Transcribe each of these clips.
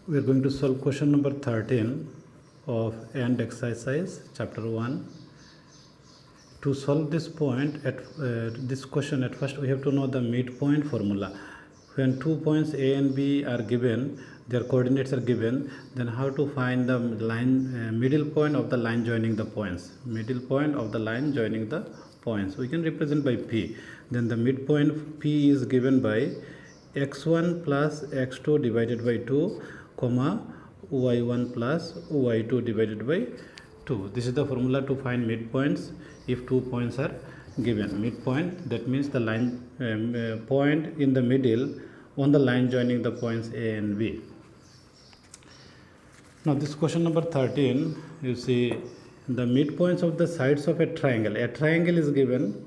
We are going to solve question number 13 of AND exercise chapter 1. To solve this this question, at first we have to know the midpoint formula. When 2 points A and B are given, their coordinates are given, then how to find the middle point of the line joining the points. Middle point of the line joining the points. We can represent by P. Then the midpoint P is given by x1 plus x2 divided by 2, comma y1 plus y2 divided by 2. This is the formula to find midpoints if 2 points are given. Midpoint, that means the line point in the middle on the line joining the points A and B. Now this question number 13, you see the midpoints of the sides of a triangle. A triangle is given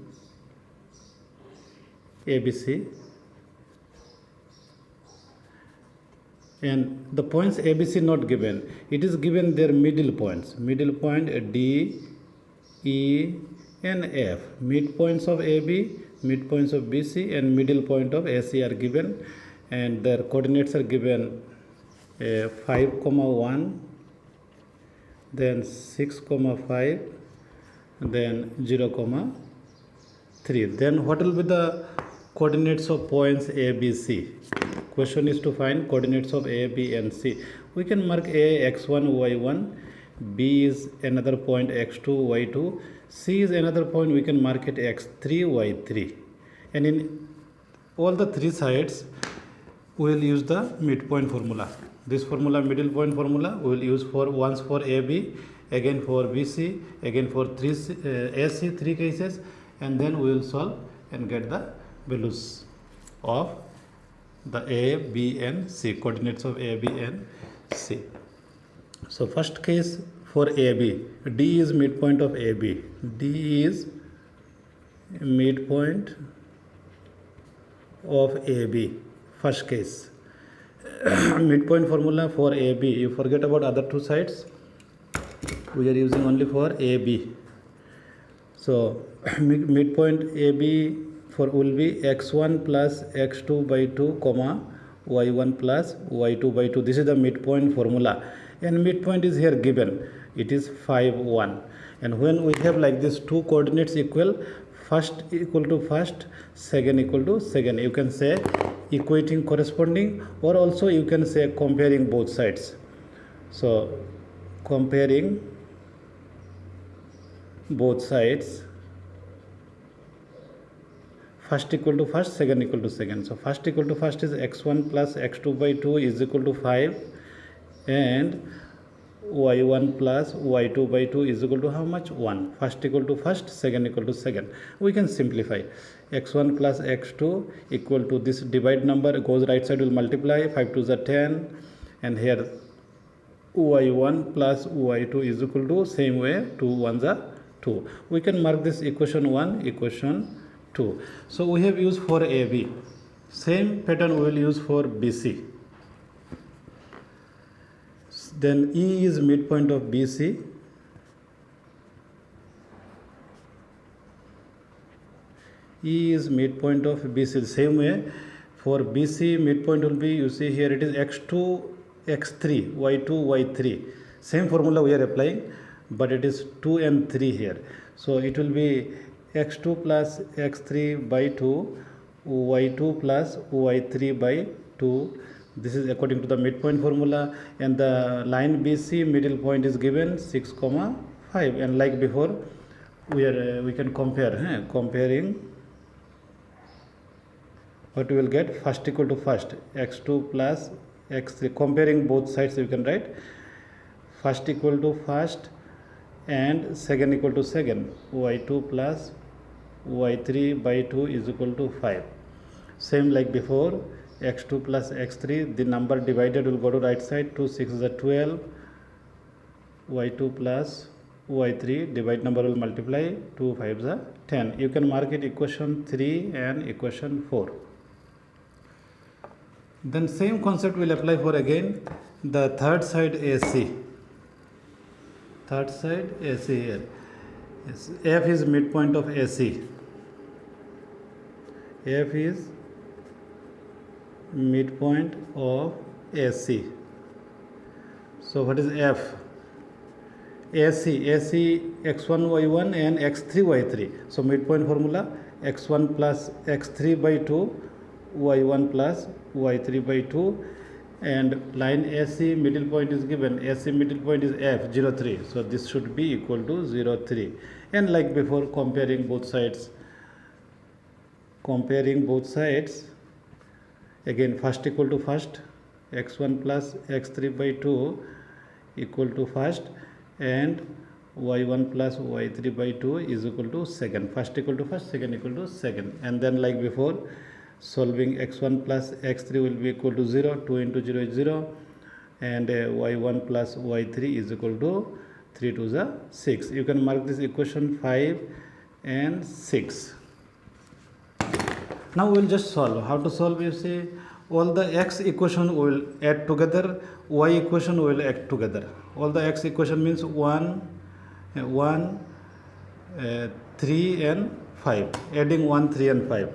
ABC, and the points ABC not given. It is given their middle points. Middle point D, E and F. Midpoints of AB, midpoints of BC and middle point of AC are given, and their coordinates are given 5, 1, then 6, 5, then 0, 3. Then what will be the coordinates of points A, B, C? Question is to find coordinates of A, B and C. We can mark A x1, y1, B is another point x2, y2, C is another point, we can mark it x3, y3. And in all the three sides, we will use the midpoint formula. This formula, middle point formula, we will use for once for AB, again for BC, again for AC, three cases, and then we will solve and get the values of the A, B and C, coordinates of A, B and C. So first case for AB, D is midpoint of AB. D is midpoint of AB. First case. Midpoint formula for AB. You forget about other two sides. We are using only for AB. So midpoint AB will be x1 plus x2 by 2, comma y1 plus y2 by 2. This is the midpoint formula, and midpoint is here given. It is 5, 1. And when we have like this two coordinates equal, first equal to first, second equal to second, you can say equating corresponding, or also you can say comparing both sides. So comparing both sides, first equal to first, second equal to second. So first equal to first is x1 plus x2 by 2 is equal to 5, and y1 plus y2 by 2 is equal to how much? 1. First equal to first, second equal to second. We can simplify. x1 plus x2 equal to this divide number goes right side, will multiply, 5 2 is 10, and here y1 plus y2 is equal to same way 2 1s are 2. We can mark this equation 1, equation 2. So we have used for AB. Same pattern we will use for BC. Then E is midpoint of BC. E is midpoint of BC. Same way for BC, midpoint will be, you see here it is x2, x3, y2, y3. Same formula we are applying, but it is 2 and 3 here. So it will be x2 plus x3 by 2, y2 plus y3 by 2. This is according to the midpoint formula, and the line BC middle point is given 6, 5, and like before we can compare, comparing what we will get. First equal to first, x2 plus x3, comparing both sides you can write first equal to first and second equal to second, y2 plus y3 by 2 is equal to 5. Same like before, x2 plus x3, the number divided will go to right side, 2 6 is 12, y2 plus y3, divide number will multiply, 2 5 is 10. You can mark it equation 3 and equation 4. Then same concept will apply for again the third side AC. Third side AC here. F is midpoint of AC. F is midpoint of AC. So what is f? AC x1 y1 and x3 y3. So midpoint formula x1 plus x3 by 2, y1 plus y3 by 2, and line AC middle point is given. AC middle point is f 0 3. So this should be equal to 0 3. And like before, comparing both sides. Again, first equal to first, x1 plus x3 by 2 equal to first, and y1 plus y3 by 2 is equal to second. First equal to first, second equal to second. And then like before, solving x1 plus x3 will be equal to 0. 2 into 0 is 0, and y1 plus y3 is equal to 3 to the 6. You can mark this equation 5 and 6. Now we will just solve. How to solve? You see, all the x equation we will add together, y equation we will add together. All the x equation means 1, 3 and 5. Adding 1, 3 and 5.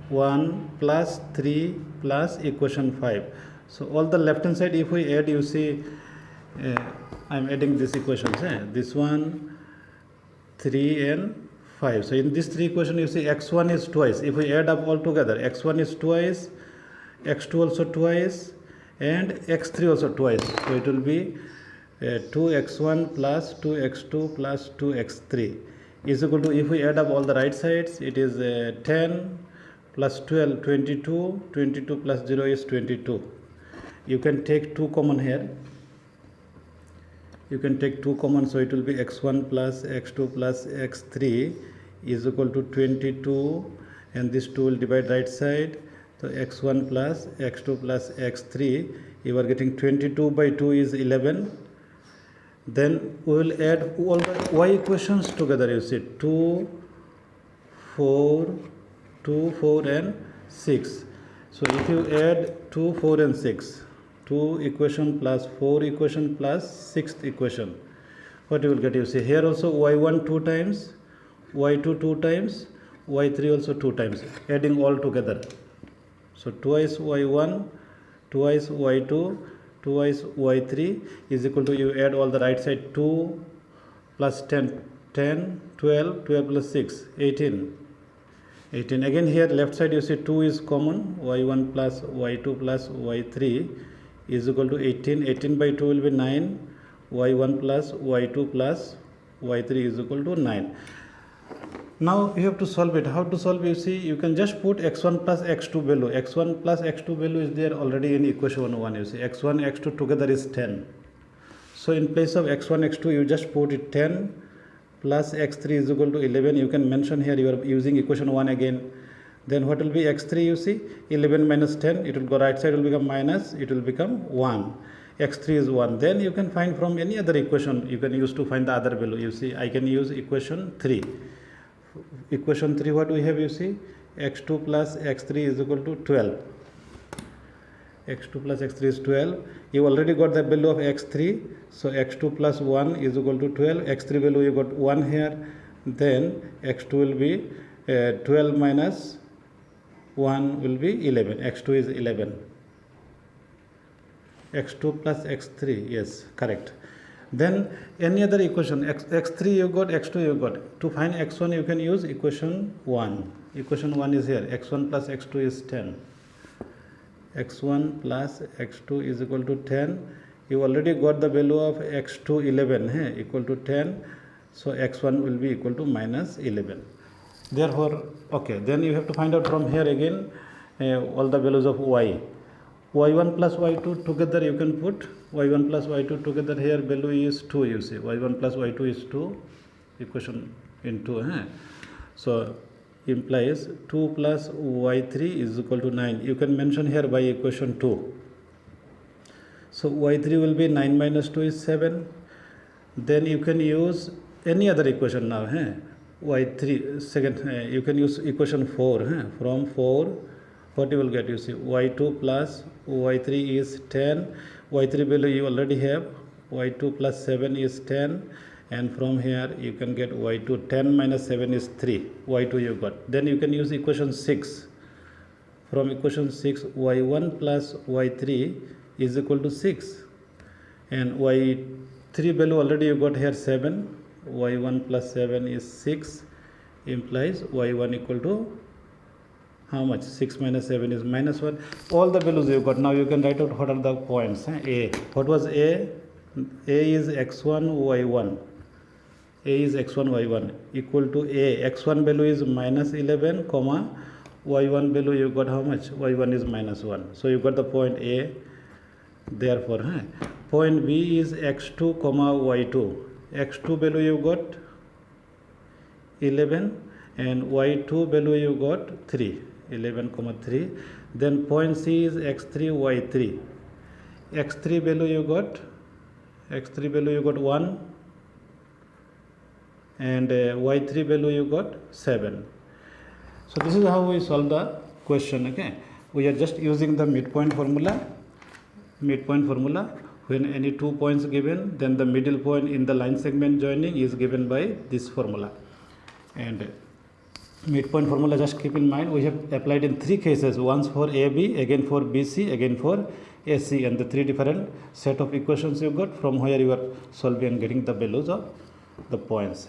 1 plus 3 plus equation 5. So all the left hand side, if we add, you see, I am adding this equations. This one, 3 and 5. So in this 3 equation, you see x1 is twice. If we add up all together, x1 is twice, x2 also twice, and x3 also twice. So it will be 2x1 plus 2x2 plus 2x3 is equal to, if we add up all the right sides, it is 10 plus 12, 22, 22 plus 0 is 22. You can take 2 common here. You can take 2 common, so it will be x1 plus x2 plus x3 is equal to 22, and this 2 will divide right side. So x1 plus x2 plus x3, you are getting 22 by 2 is 11. Then we will add all the y equations together. You see 2, 4, and 6. So if you add 2, 4 and 6, 2 equation plus 4 equation plus 6th equation, what you will get? You see here also y1 2 times, y2 2 times, y3 also 2 times, adding all together. So twice y1, twice y2, twice y3 is equal to, you add all the right side, 2 plus 10, 12 plus 6, 18. Again here left side you see 2 is common, y1 plus y2 plus y3 is equal to 18 by 2 will be 9, y1 plus y2 plus y3 is equal to 9. Now you have to solve it. How to solve? You see, you can just put x1 plus x2 value. x1 plus x2 value is there already in equation 1. You see x1 x2 together is 10. So in place of x1 x2 you just put it 10 plus x3 is equal to 11. You can mention here you are using equation 1 again. Then what will be x3? You see 11 minus 10, it will go right side, will become minus, it will become 1. x3 is 1. Then you can find from any other equation you can use to find the other value. You see I can use equation 3. Equation 3, what we have? You see x2 plus x3 is equal to 12. x2 plus x3 is 12. You already got the value of x3, so x2 plus 1 is equal to 12. x3 value you got 1 here. Then x2 will be 12 minus 1 will be 11. x2 is 11. x2 plus x3, yes, correct. Then any other equation, x3 you got, x2 you got. To find x1 you can use equation 1. Equation 1 is here. x1 plus x2 is 10. x1 plus x2 is equal to 10. You already got the value of x2 11 equal to 10. So x1 will be equal to minus 11. Therefore, okay, then you have to find out from here again all the values of y. y1 plus y2 together you can put y1 plus y2 together, here value is 2. You see y1 plus y2 is 2, equation in 2. So implies 2 plus y3 is equal to 9. You can mention here by equation 2. So y3 will be 9 minus 2 is 7. Then you can use any other equation now. y3 second, you can use equation 4. From 4 what you will get? You see y2 plus y3 is 10. y3 value you already have. y2 plus 7 is 10, and from here you can get y2. 10 minus 7 is 3. y2 you got. Then you can use equation 6. From equation 6, y1 plus y3 is equal to 6. and y3 value already you got here 7, y1 plus 7 is 6, implies y1 equal to how much? 6 minus 7 is minus 1. All the values you got. Now you can write out what are the points. A. What was A? A is x1, y1. A is x1, y1 equal to A. x1 value is minus 11, comma, y1 value you got how much? Y1 is minus 1. So you got the point A. Therefore, point B is x2, comma, y2. x2 value you got 11 and y2 value you got 3. 11, 3. Then point C is x3, y3. x3 value you got 1 and y3 value you got 7. So this is how we solve the question. Okay, we are just using the midpoint formula. When any 2 points given, then the middle point in the line segment joining is given by this formula. And midpoint formula, just keep in mind, we have applied in 3 cases, once for AB, again for BC, again for AC, and the 3 different set of equations you got, from where you are solving and getting the values of the points.